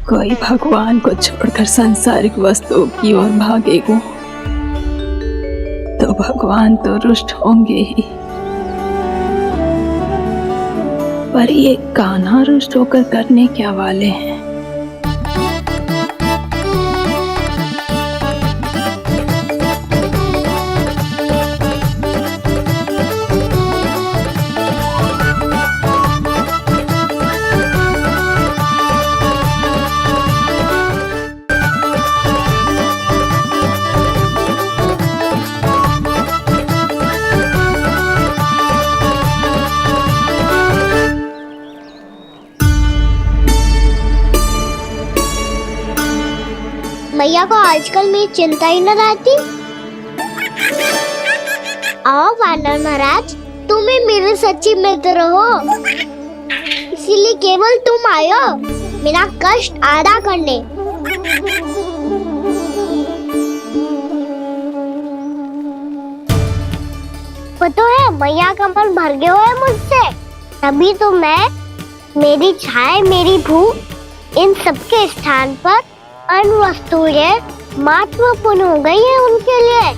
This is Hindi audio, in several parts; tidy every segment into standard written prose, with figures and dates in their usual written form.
कोई भगवान को छोड़कर सांसारिक वस्तुओं की ओर भागेगा तो भगवान तो रुष्ट होंगे ही, पर ये कान्हा रुष्ट होकर करने क्या वाले हैं? मैया को आजकल मेरी चिंता ही न रहती। आओ वानर महाराज, तुम ही मेरे सच्ची मित्र हो, इसीलिए केवल तुम आयो मेरा कष्ट आधा करने। पता है मैया का मन भर गया है मुझसे, तभी तो मैं, मेरी छाया, मेरी भूख, इन सबके स्थान पर अन्य वस्तुएं महत्वपूर्ण हो गई है उनके लिए।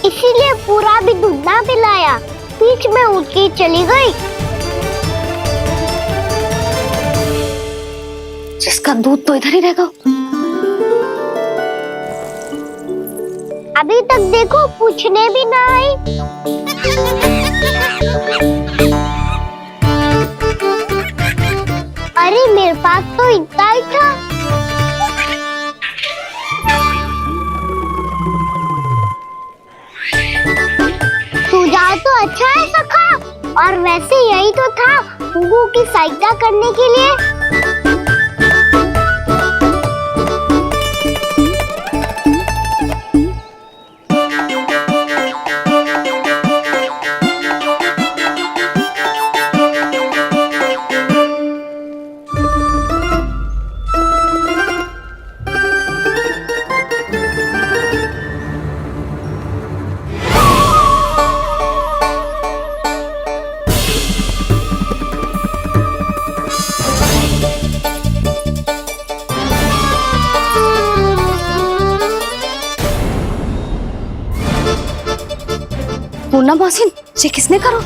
इसीलिए पूरा भी दूध ना पिलाया, बीच में उठ के चली गई। जिसका दूध तो इधर ही रहेगा। अभी तक देखो पूछने भी ना आई। अरे मेरे पास तो इतना ही था। सुझाव तो अच्छा है सखा, और वैसे यही तो था गुगु की सहायता करने के लिए। पूर्णा मौसी, ये किसने करो?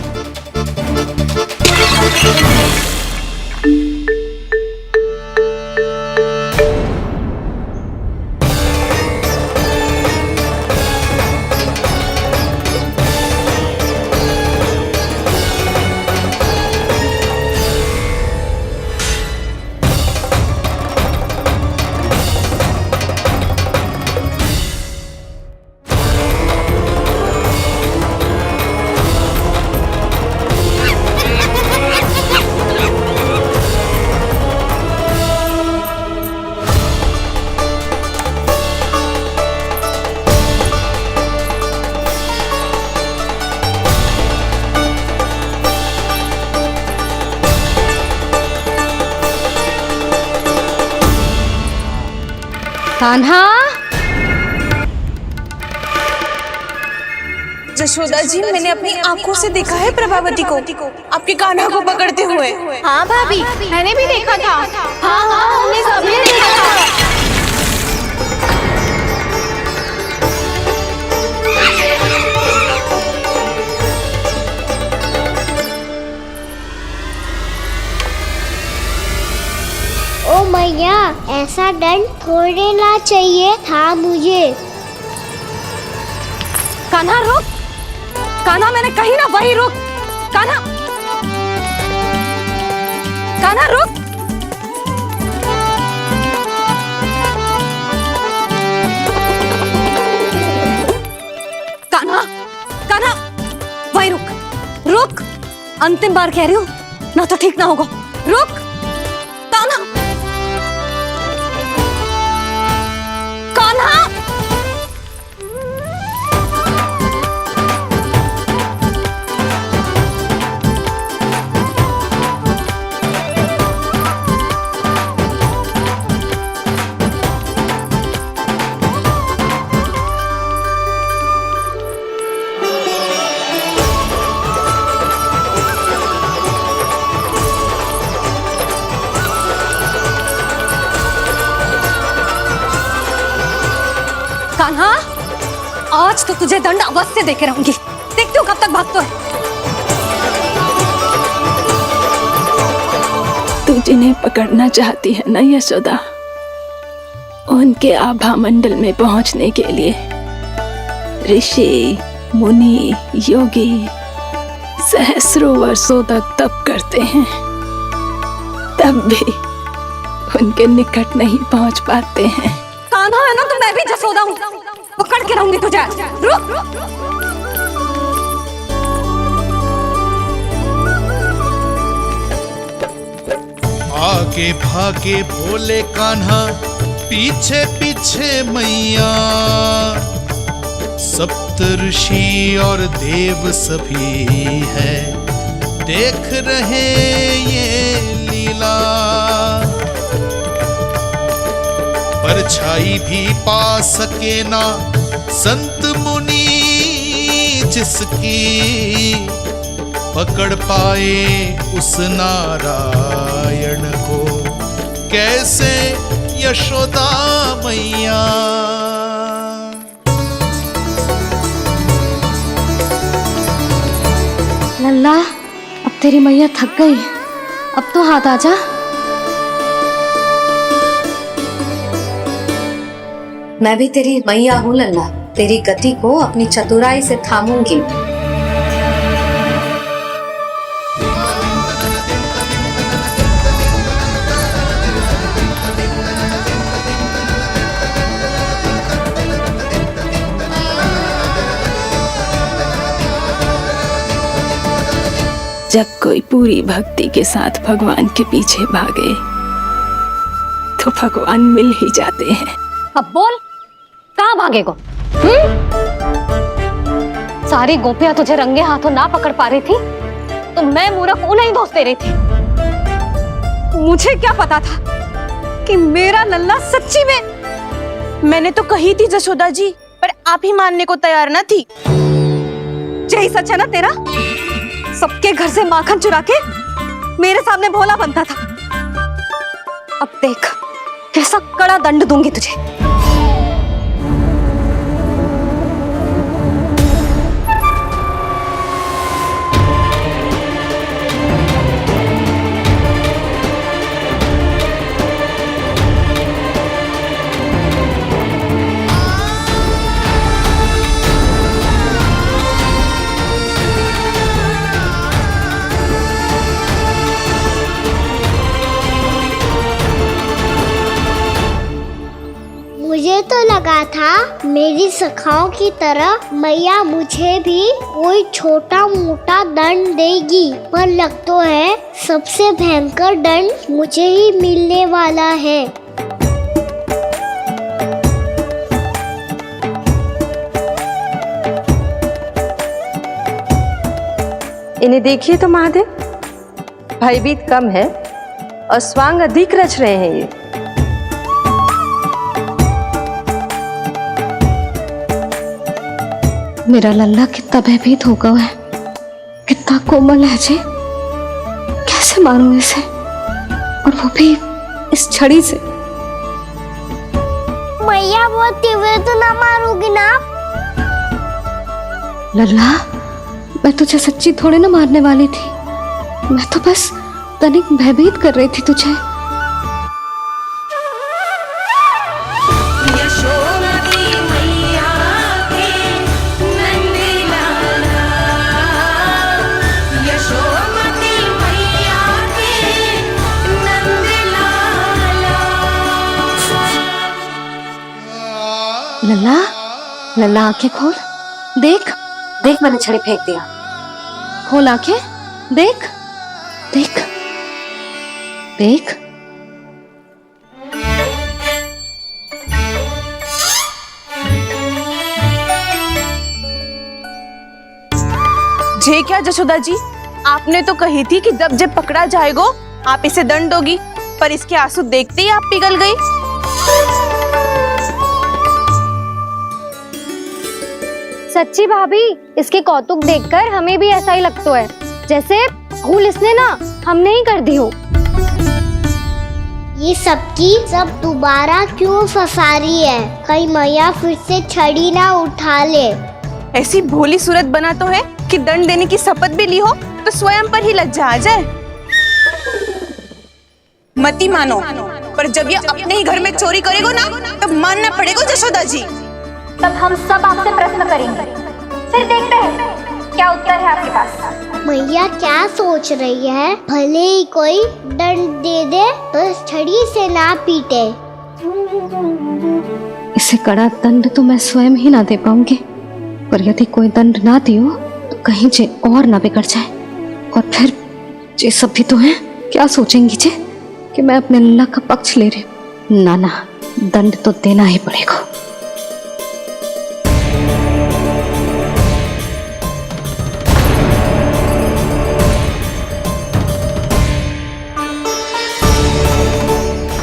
कान्हा, जशोदा जी, मैंने अपनी आंखों से देखा है प्रभावती को आपके कान्हा को पकड़ते हुए। हाँ भाभी, मैंने भी देखा था। हाँ हाँ, हमने सबने देखा था। ओ मैया, ऐसा दंड थोड़े ना चाहिए था मुझे। कान्हा रुक, कान्हा मैंने कही ना वही रुक। कान्हा, कान्हा रुक। कान्हा, कान्हा वही रुक, रुक। अंतिम बार कह रही हूँ, ना तो ठीक ना होगा। रुक कान्हा, कान्हा। कान्हा, आज तो तुझे दंड अवश्य देके रहूंगी। देखती हूँ कब तक भागता है। तू जिन्हें पकड़ना चाहती है ना यशोदा, उनके आभा मंडल में पहुंचने के लिए ऋषि, मुनि, योगी सहस्रों वर्षों तक तप करते हैं, तब भी उनके निकट नहीं पहुंच पाते हैं। कान्हा है ना तो मैं भी जसोदा हूँ, पकड़ के रहूंगी तुझे। रुक। आगे भागे भोले कान्हा, पीछे पीछे मैया, सप्तऋषि और देव सभी है, देख रहे ये लीला। परछाई भी पा सके ना संत मुनि जिसकी, पकड़ पाए उस नारायण को कैसे यशोदा मैया। लल्ला, अब तेरी मैया थक गई, अब तो हाथ आजा। मैं भी तेरी मैया हूँ लल्ला, तेरी गति को अपनी चतुराई से थामूंगी। जब कोई पूरी भक्ति के साथ भगवान के पीछे भागे तो भगवान मिल ही जाते हैं। अब बोल, कहाँ भागेगो? सारी गोपियां तुझे रंगे हाथों ना पकड़ पा रही थी तो मैं मूर्ख उन्हें ही दोष दे रही थी। मुझे क्या पता था कि मेरा लल्ला सच्ची में। मैंने तो कही थी जसोदा जी, पर आप ही मानने को तैयार न थी। यही सच है ना तेरा? सबके घर से माखन चुरा के मेरे सामने भोला बनता था। अब देख कैसा कड़ा दंड दूंगी तुझे। मुझे तो लगा था मेरी सखाओं की तरह मैया मुझे भी कोई छोटा मोटा दंड देगी, पर लग तो है सबसे भयंकर दंड मुझे ही मिलने वाला है। इन्हें देखिए तो महादेव, भयभीत कम है और स्वांग अधिक रच रहे हैं ये। मेरा लल्ला कितना भयभीत हो गया है, कितना कोमल है जी। कैसे मारूं इसे, और वो भी इस छड़ी से। मैया बहुत तीव्र तो ना मारोगी ना? लल्ला, मैं तुझे सच्ची थोड़े ना मारने वाली थी, मैं तो बस तनिक भयभीत कर रही थी तुझे। लल्ला, लल्ला आंखें खोल, देख देख मैंने छड़ी फेंक दिया। खोल आंखें, देख देख देख। जे क्या जसोदा जी, आपने तो कही थी कि जब जब पकड़ा जाएगा आप इसे दंड दोगी, पर इसके आंसू देखते ही आप पिघल गई। सच्ची भाभी, इसके कौतुक देखकर हमें भी ऐसा ही लगता है जैसे भूल इसने ना हमने ही कर दी हो। ये सबकी सब दोबारा क्यों फंसा रही है? कहीं मैया फिर से छड़ी ना उठा ले। ऐसी भोली सूरत बना तो है कि दंड देने की शपथ भी ली हो तो स्वयं पर ही लज्जा आ जाए। मती मानो, पर जब ये अपने ही घर में चोरी करेगो ना तब मानना पड़ेगा जशोदा जी। तब हम सब आपसे प्रश्न करेंगे, फिर देखते हैं क्या उत्तर है आपके पास। मैया क्या सोच रही है? भले ही कोई दंड दे दे तो इस छड़ी से ना पीटे। इसे कड़ा दंड तो मैं स्वयं ही ना दे पाऊंगी, पर यदि कोई दंड ना दियो तो कहीं जे और ना बिगड़ जाए, और फिर जे सब भी तो हैं क्या सोचेंगी जे कि मैं अपने लल्ला का पक्ष ले रही हूँ। ना ना, दंड तो देना ही पड़ेगा।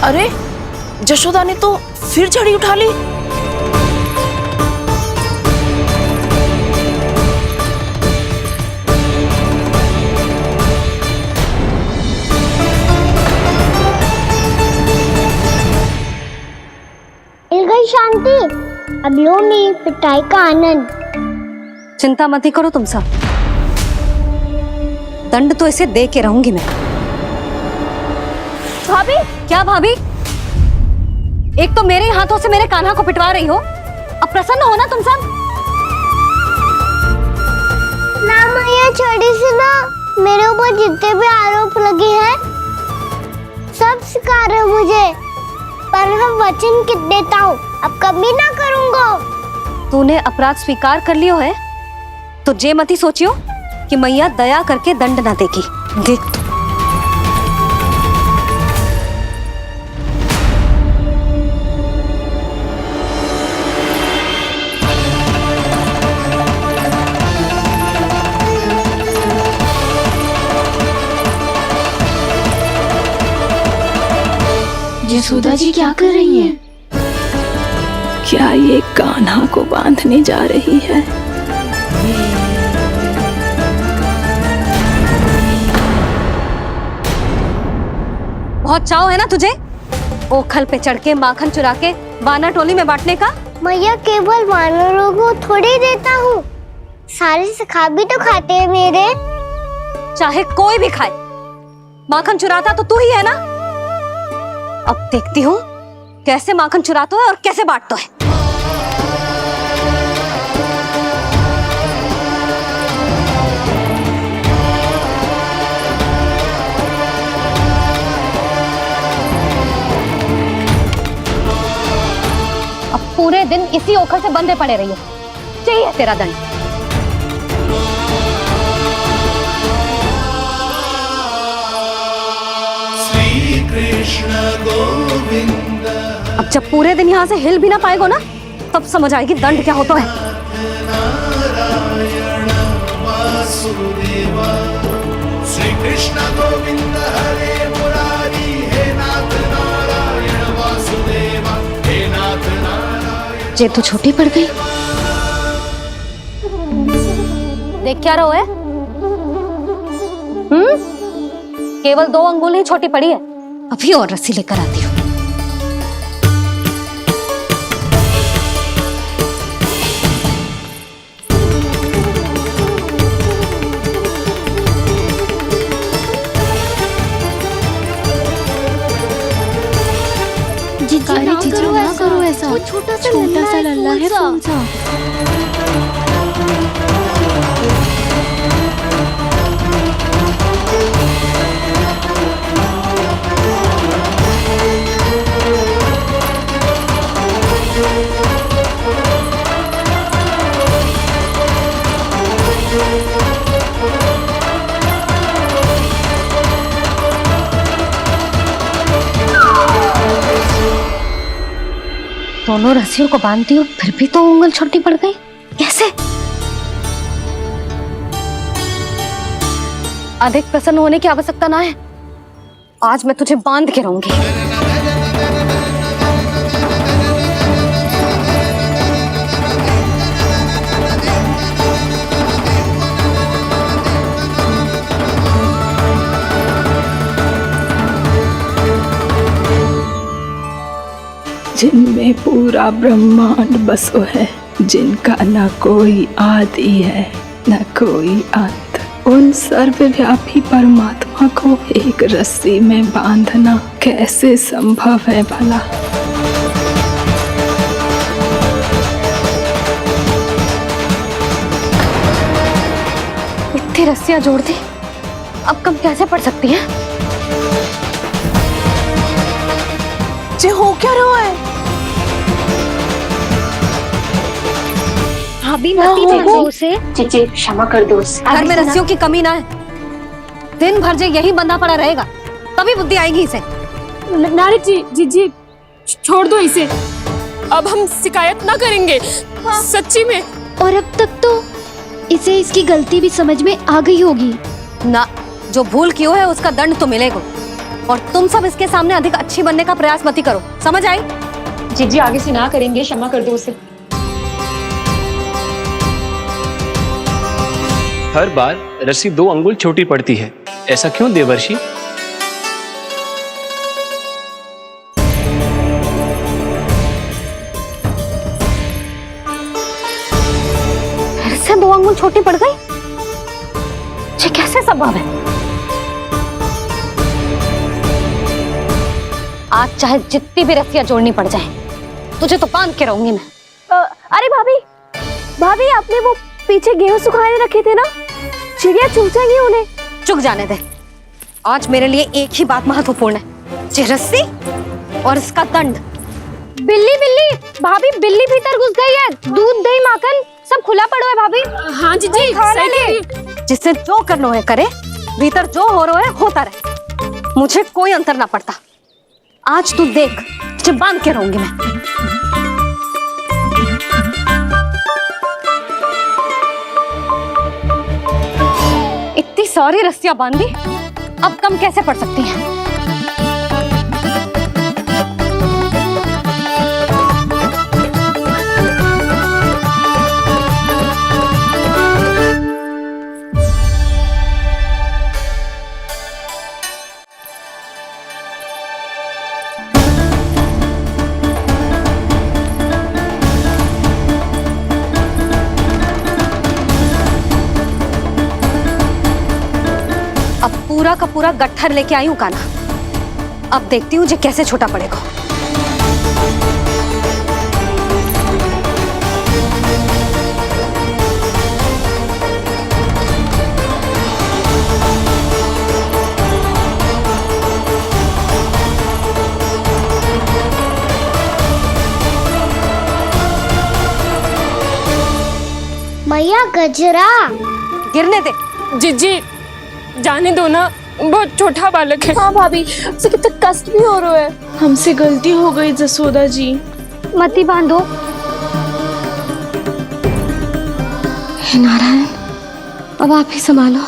अरे जशोदा ने तो फिर छड़ी उठा ली। मिल गई शांति। अब लो मेरी पिटाई का आनंद। चिंता मत ही करो तुम सब, दंड तो इसे दे के रहूंगी मैं। भाभी, क्या भाभी? एक तो मेरे हाथों से मेरे कान्हा को पिटवा रही हो, अब प्रसन्न हो ना तुम सब? ना मैया, छड़ी से ना मेरे ऊपर जितने भी आरोप लगे हैं सब स्वीकार है मुझे, पर हम वचन देता हूँ अब कभी ना करूँगा। तूने अपराध स्वीकार कर लियो है तो जे मती सोचियो कि मैया दया करके दंड ना देगी। देख तू। यशोदा जी क्या कर रही हैं? क्या ये कान्हा को बांधने जा रही है? बहुत चाव है ना तुझे ओखल पे चढ़ के माखन चुरा के वानर टोली में बांटने का? मैया, केवल वानरों को थोड़ी देता हूँ, सारे सिखा भी तो खाते हैं मेरे। चाहे कोई भी खाए, माखन चुराता तो तू ही है ना। अब देखती हूँ कैसे माखन चुराता है और कैसे बांटता है। अब पूरे दिन इसी ओखल से बंधे पड़े रहिए, चाहिए तेरा दंड। अब जब पूरे दिन यहाँ से हिल भी ना पाएगो ना तब समझ आएगी दंड क्या होता है। श्री कृष्ण गोविंद हरे मुरारी, हे नाथ नारायण वासुदेवा, हे नाथ नारायण। जे तो छोटी पड़ गई। देख क्या रहो है? केवल 2 अंगुली छोटी पड़ी है, अभी और रस्सी लेकर आती हूँ। जीजू ना करो ऐसा, छोटा सा लल्ला है कौन सा? दोनों रस्सियों को बांधती हूँ फिर भी तो उंगल छोटी पड़ गई, कैसे? अधिक प्रसन्न होने की आवश्यकता ना है, आज मैं तुझे बांध के रहूंगी। जिनमें पूरा ब्रह्मांड बसो है, जिनका न कोई आदि है न कोई अंत। उन सर्वव्यापी परमात्मा को एक रस्सी में बांधना कैसे संभव है भला? इतनी रस्सियां जोड़ दी, अब कम कैसे पड़ सकती हैं? जे हो क्या रहा है? भाभी मती मानो उसे। जीजी क्षमा कर दो उसे। घर में रस्सियों की कमी ना है। दिन भर जो यही बंधा पड़ा रहेगा तभी बुद्धि आएगी इसे। नारी जी जीजी छोड़ दो इसे, अब हम शिकायत ना करेंगे। सच्ची में। और अब तक तो इसे इसकी गलती भी समझ में आ गई होगी ना। जो भूल की है उसका दंड तो मिलेगा, और तुम सब इसके सामने अधिक अच्छी बनने का प्रयास मत करो, समझ आई? जीजी आगे से ना करेंगे, क्षमा कर दो उसे। हर बार रस्सी 2 अंगुल छोटी पड़ती है, ऐसा क्यों देवर्षि? फिर से 2 अंगुल छोटी पड़ गई? ये कैसे संभव है? आज चाहे जितनी भी रस्सियां जोड़नी पड़ जाए, तुझे तो बांध के रहूंगी मैं। अरे भाभी भाभी, आपने वो पीछे गेहूं सुखाए रखे थे ना, चिड़िया चुग जाएंगी उन्हें। चुक जाने दे। आज मेरे लिए एक ही बात महत्वपूर्ण है, ये रस्सी और इसका दंड। बिल्ली बिल्ली भाभी, बिल्ली भीतर घुस गई है। दूध दही माखन सब खुला पड़ा है भाभी। हाँ जीजी सही कह रही है। जिससे जो करना है करे, भीतर जो हो रहा है होता रहे, मुझे कोई अंतर ना पड़ता। आज तू देख, तुझे बांध के रहूंगी मैं। इतनी सारी रस्सियां बांधी, अब कम कैसे पड़ सकती हैं? पूरा का पूरा गट्ठर लेके आई हूं कान्हा, अब देखती हूँ जो कैसे छोटा पड़ेगा। मैया गजरा गिरने दे। जीजी जाने दो ना, बहुत छोटा बालक है। हाँ भाभी, उसे कितना कष्ट भी हो रहा है। हमसे गलती हो गई जसोदा जी। मती बांधो। हे नारायण, अब आप ही संभालो,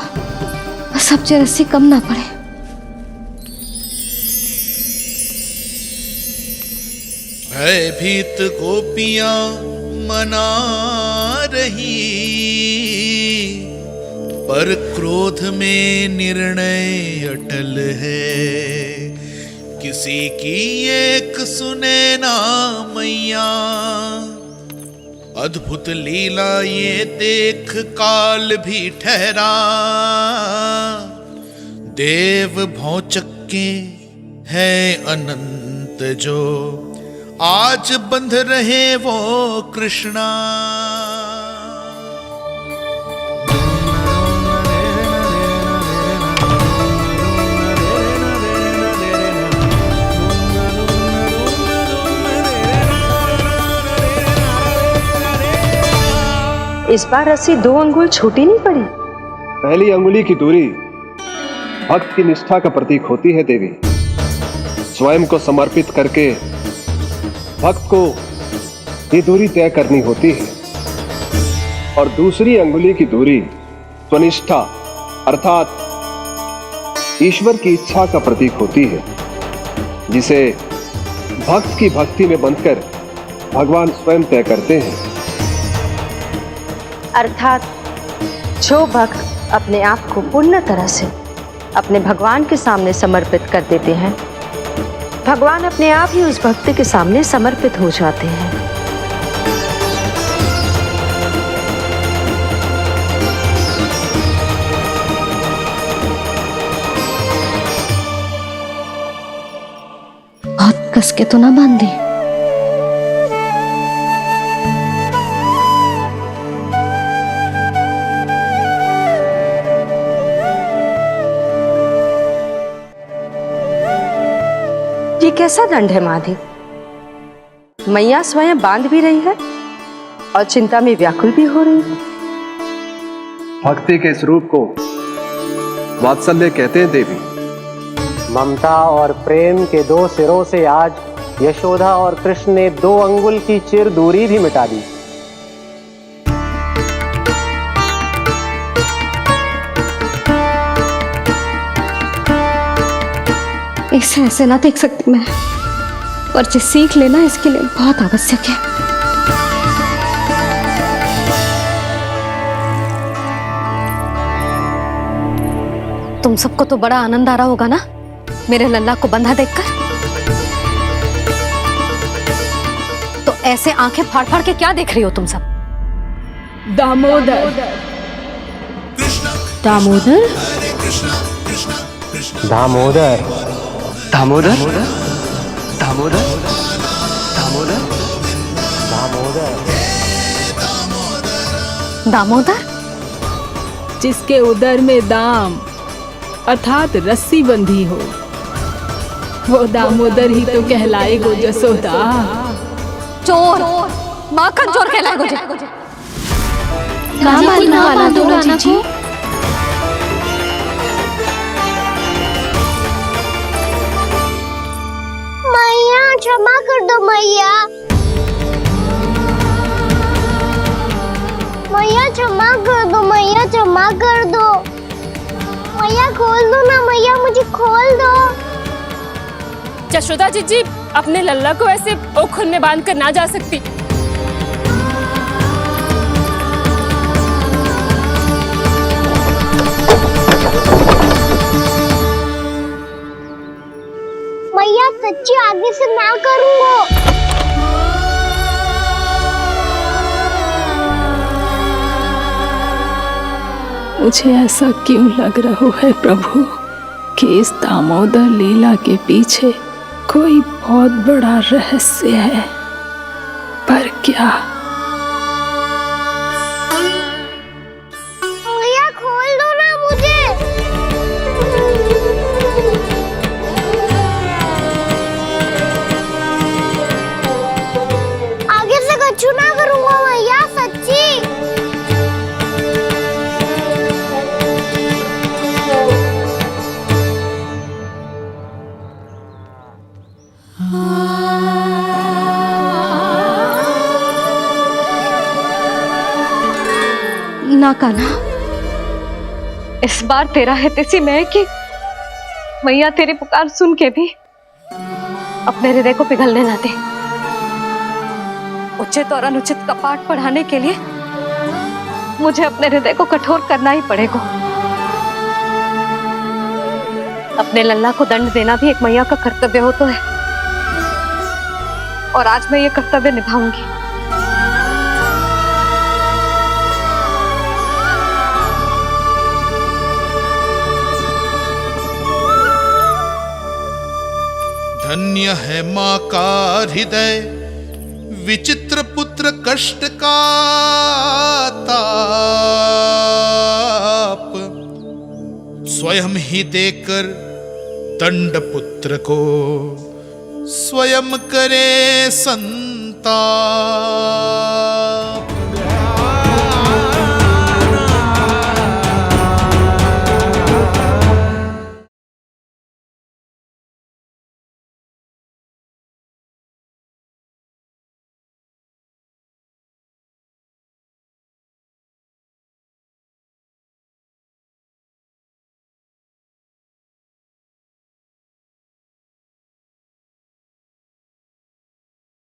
बस अब जो रस्सी कम ना पड़े। भयभीत गोपियां मना रही, पर क्रोध में निर्णय अटल है। किसी की एक सुने ना मैया, अद्भुत लीला ये देख काल भी ठहरा। देव भौचक्के हैं अनंत जो, आज बंध रहे वो कृष्णा। इस बार रस्सी 2 अंगुल छोटी नहीं पड़ी। पहली अंगुली की दूरी भक्त की निष्ठा का प्रतीक होती है देवी। स्वयं को समर्पित करके भक्त को ये दूरी तय करनी होती है, और दूसरी अंगुली की दूरी स्वनिष्ठा अर्थात ईश्वर की इच्छा का प्रतीक होती है, जिसे भक्त की भक्ति में बंधकर भगवान स्वयं तय करते हैं। अर्थात जो भक्त अपने आप को पूर्ण तरह से अपने भगवान के सामने समर्पित कर देते हैं, भगवान अपने आप ही उस भक्त के सामने समर्पित हो जाते हैं। बहुत कस के तो ना बांध दी। ये कैसा दंड है माधे? मैया स्वयं बांध भी रही है और चिंता में व्याकुल भी हो रही है। भक्ति के स्वरूप को वात्सल्य कहते हैं देवी। ममता और प्रेम के दो सिरों से आज यशोदा और कृष्ण ने 2 अंगुल की चिर दूरी भी मिटा दी। इसे ऐसे ना देख सकती मैं, और जो सीख लेना इसके लिए बहुत आवश्यक है। तुम सबको तो बड़ा आनंद आ रहा होगा ना मेरे लल्ला को बंधा देखकर। तो ऐसे आंखें फाड़ फाड़ के क्या देख रही हो तुम सब? दामोदर। दामोदर? दामोदर। दामोदर दामोदर दामोदर दामोदर। दामोदर? जिसके उदर में दाम अर्थात रस्सी बंधी हो, वो दामोदर ही तो कहलाएगो जसोदा। चोर, माखन चोर कहलाएगो जी। कहाँ मारने वाला दोनों जीजी? मैया क्षमा कर दो मैया। मैया क्षमा कर दो, मैया क्षमा कर दो। मैया खोल दो ना मैया, मुझे खोल दो। यशोदा जीजी अपने लल्ला को ऐसे ओखल में बांध कर ना जा सकती। मैया सच्ची आगे से ना करूँगा। मुझे ऐसा क्यों लग रहा है प्रभु कि इस दामोदर लीला के पीछे कोई बहुत बड़ा रहस्य है, पर क्या? मैया खोल दो ना मुझे। आगे से कछु ना करूँगा मैया, सच्ची। ना कान्हा, इस बार तेरा है तेसी में कि मैया तेरी पुकार सुन के भी अपने हृदय को पिघलने ना दे। उचित और अनुचित का पाठ पढ़ाने के लिए मुझे अपने हृदय को कठोर करना ही पड़ेगा। अपने लल्ला को दंड देना भी एक मैया का कर्तव्य हो तो है, और आज मैं ये कर्तव्य निभाऊंगी। धन्य है माँ का हृदय, विचित्र पुत्र कष्ट का ताप, स्वयं ही देकर दंड पुत्र को स्वयं करे संताप।